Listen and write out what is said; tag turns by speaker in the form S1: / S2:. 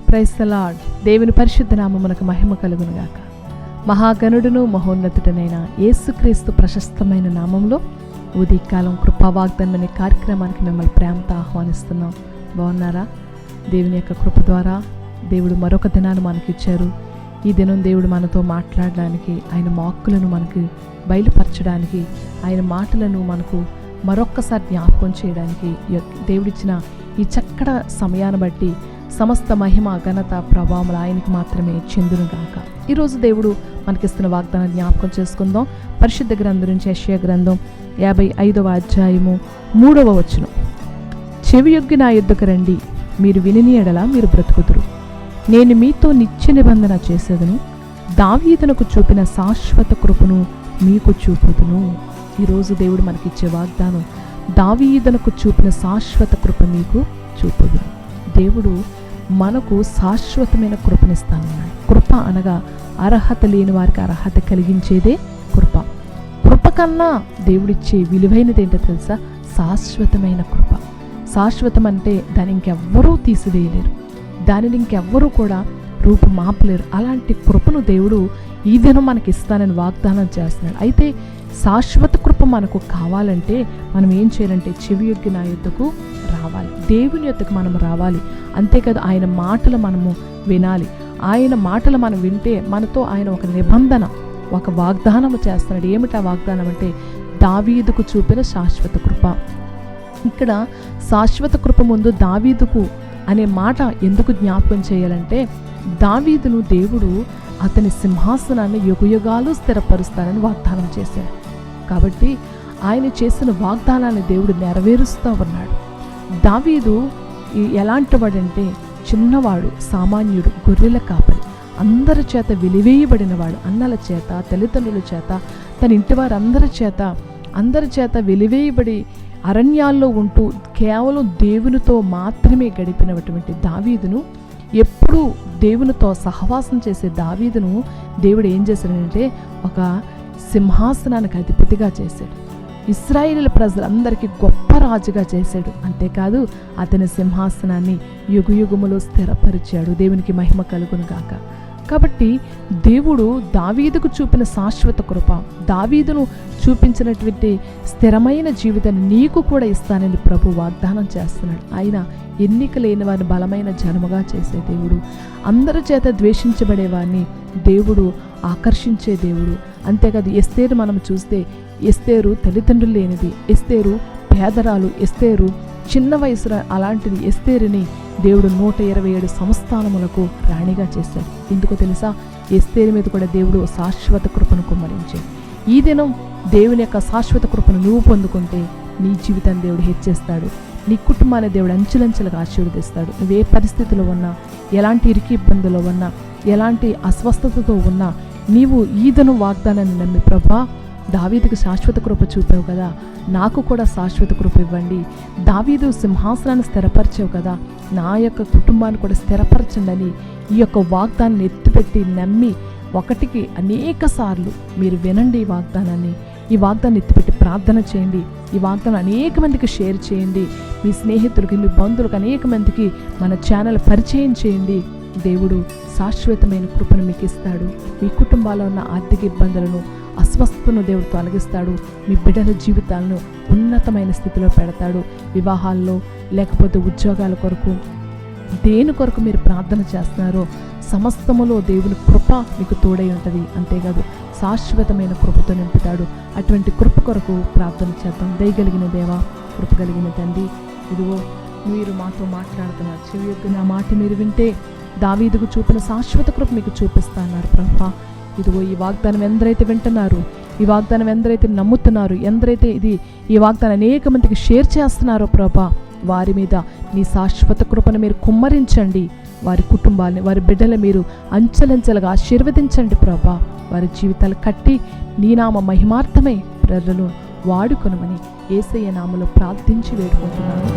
S1: Praise the lord. దేవుని పరిశుద్ధ నామమునకు మహిమ కలుగును గాక. మహాగణుడును మహోన్నతుడనైన యేసుక్రీస్తు ప్రశస్తమైన నామంలో ఉదయకాలం కృపా వాగ్దానం అనే కార్యక్రమానికి మిమ్మల్ని ప్రేమతో ఆహ్వానిస్తున్నాం. బాగున్నారా? దేవుని యొక్క కృప ద్వారా దేవుడు మరొక దినాన్ని మనకి ఇచ్చారు. ఈ దినం దేవుడు మనతో మాట్లాడడానికి, ఆయన వాక్కులను మనకు బయలుపరచడానికి, ఆయన మాటలను మనకు మరొక్కసారి జ్ఞాపకం చేయడానికి దేవుడిచ్చిన ఈ చక్కటి సమయాన్ని బట్టి సమస్త మహిమ ఘనత ప్రభావములు ఆయనకి మాత్రమే చెందునుగాక. ఈరోజు దేవుడు మనకిస్తున్న వాగ్దానం జ్ఞాపకం చేసుకుందాం. పరిశుద్ధ గ్రంథం నుంచి యెషయా గ్రంథం 55వ అధ్యాయము 3వ వచనం. చెవియొగ్గి నా యుద్ధకు రండి, మీరు వినిని ఎడల మీరు బ్రతుకుదురు. నేను మీతో నిత్య నిబంధన చేసేదను, దావీదునకు చూపిన శాశ్వత కృపను మీకు చూపుదును. ఈరోజు దేవుడు మనకిచ్చే వాగ్దానం, దావీదునకు చూపిన శాశ్వత కృప మీకు చూపుదును. దేవుడు మనకు శాశ్వతమైన కృపనిస్తానన్నాడు. కృప అనగా అర్హత లేని వారికి అర్హత కలిగించేదే కృప. కృప కన్నా దేవుడిచ్చే విలువైనది ఏంటో తెలుసా? శాశ్వతమైన కృప. శాశ్వతం అంటే దాన్ని ఇంకెవ్వరూ తీసివేయలేరు, దానిని ఇంకెవ్వరూ కూడా రూపుమాపలేరు. అలాంటి కృపను దేవుడు ఈ దినం మనకి ఇస్తానని వాగ్దానం చేస్తున్నాడు. అయితే శాశ్వత కృప మనకు కావాలంటే మనం ఏం చేయాలంటే చెవియొగ్గి నా యుద్ధకు రావాలి, దేవుని యొద్దకు మనం రావాలి. అంతేకాదు ఆయన మాటలు మనము వినాలి. ఆయన మాటలు మనం వింటే మనతో ఆయన ఒక నిబంధన, ఒక వాగ్దానము చేస్తున్నాడు. ఏమిటా వాగ్దానం అంటే దావీదుకు చూపిన శాశ్వత కృప. ఇక్కడ శాశ్వత కృప ముందు దావీదుకు అనే మాట ఎందుకు జ్ఞాపకం చేయాలంటే, దావీదును దేవుడు అతని సింహాసనాన్ని యుగయుగాలు స్థిరపరుస్తానని వాగ్దానం చేశాడు. కాబట్టి ఆయన చేసిన వాగ్దానాన్ని దేవుడు నెరవేరుస్తూ ఉన్నాడు. దావీదు ఎలాంటి వాడంటే చిన్నవాడు, సామాన్యుడు, గొర్రెల కాపరి, అందరి చేత వెలివేయబడినవాడు. అన్నల చేత, తల్లిదండ్రుల చేత, తన ఇంటి అందరి చేత వెలివేయబడి అరణ్యాల్లో ఉంటూ కేవలం దేవునితో మాత్రమే గడిపినటువంటి దావీదును, ఎప్పుడూ దేవునితో సహవాసం చేసే దావీదును దేవుడు ఏం చేశాడంటే ఒక సింహాసనానికి అధిపతిగా చేశాడు. ఇశ్రాయేలు ప్రజలందరికీ గొప్ప రాజుగా చేశాడు. అంతేకాదు అతని సింహాసనాన్ని యుగయుగములో స్థిరపరిచాడు. దేవునికి మహిమ కలుగును గాక. కాబట్టి దేవుడు దావీదుకు చూపిన శాశ్వత కృప, దావీదును చూపించినటువంటి స్థిరమైన జీవితాన్ని నీకు కూడా ఇస్తానని ప్రభు వాగ్దానం చేస్తున్నాడు. ఆయన ఎన్నిక లేని వారిని బలమైన జనముగా చేసే దేవుడు, అందరి చేత ద్వేషించబడేవారిని దేవుడు ఆకర్షించే దేవుడు. అంతేకాదు ఎస్తేరు మనం చూస్తే, ఎస్తేరు తల్లిదండ్రులు లేనిది, ఎస్తేరు పేదరాలు, ఎస్తేరు చిన్న వయసు అలాంటిది. ఎస్తేరుని దేవుడు 127 సంస్థానములకు రాణిగా చేశాడు. ఎందుకో తెలుసా? ఎస్తేరు మీద కూడా దేవుడు శాశ్వత కృపను కుమ్మరించాడు. ఈ దినం దేవుని యొక్క శాశ్వత కృపను నువ్వు పొందుకుంటే నీ జీవితాన్ని దేవుడు హెచ్చేస్తాడు. నీ కుటుంబాన్ని దేవుడు అంచెలంచెలుగా ఆశీర్వదిస్తాడు. నువ్వే పరిస్థితిలో ఉన్నా, ఎలాంటి ఇరికి ఇబ్బందులో ఉన్నా, ఎలాంటి అస్వస్థతతో ఉన్నా, నీవు ఈ దినం వాగ్దానాన్ని నమ్మి, ప్రభా దావీదుకు శాశ్వత కృప చూపావు కదా, నాకు కూడా శాశ్వత కృప ఇవ్వండి. దావీదు సింహాసనాన్ని స్థిరపరిచావు కదా, నా యొక్క కుటుంబాన్ని కూడా స్థిరపరచండి అని ఈ యొక్క వాగ్దానాన్ని ఎత్తిపెట్టి నమ్మి ఒకటికి అనేక సార్లు మీరు వినండి. ఈ వాగ్దానాన్ని ఎత్తిపెట్టి ప్రార్థన చేయండి. ఈ వాగ్దానం అనేక మందికి షేర్ చేయండి. మీ స్నేహితులకి, మీ బంధువులకు అనేక మందికి మన ఛానల్ పరిచయం చేయండి. దేవుడు శాశ్వతమైన కృపను మీకు ఇస్తాడు. మీ కుటుంబాల్లో ఉన్న ఆర్థిక ఇబ్బందులను, అస్వస్థతను దేవుడు తొలగిస్తాడు. మీ బిడ్డల జీవితాలను ఉన్నతమైన స్థితిలో పెడతాడు. వివాహాల్లో లేకపోతే ఉద్యోగాల కొరకు, దేని కొరకు మీరు ప్రార్థన చేస్తున్నారో సమస్తములో దేవుని కృప మీకు తోడై ఉంటుంది. అంతేకాదు శాశ్వతమైన కృపతో నింపుతాడు. అటువంటి కృప కొరకు ప్రార్థన చేద్దాం. దయగలిగిన దేవా, కృప కలిగిన తండ్రి, ఇదిగో మీరు మాతో మాట్లాడుతున్నారు. చెవియొగ్గి నా మాట మీరు వింటే దావీదుకు చూపిన శాశ్వత కృప మీకు చూపిస్తా అన్నారు ప్రభా. ఇదిగో ఈ వాగ్దానం ఎందరైతే వింటున్నారు, ఈ వాగ్దానం ఎందరైతే నమ్ముతున్నారు, ఎందరైతే ఈ వాగ్దానం అనేక మందికి షేర్ చేస్తున్నారో ప్రభా, వారి మీద నీ శాశ్వత కృపను మీరు కుమ్మరించండి. వారి కుటుంబాన్ని, వారి బిడ్డల మీరు అంచెలంచెలుగా ఆశీర్వదించండి ప్రభా. వారి జీవితాలు కట్టి నీ నామ మహిమార్థమై ప్రజలను వాడుకొనమని యేసయ్య నామములో ప్రార్థించి వేడుకుంటున్నాను.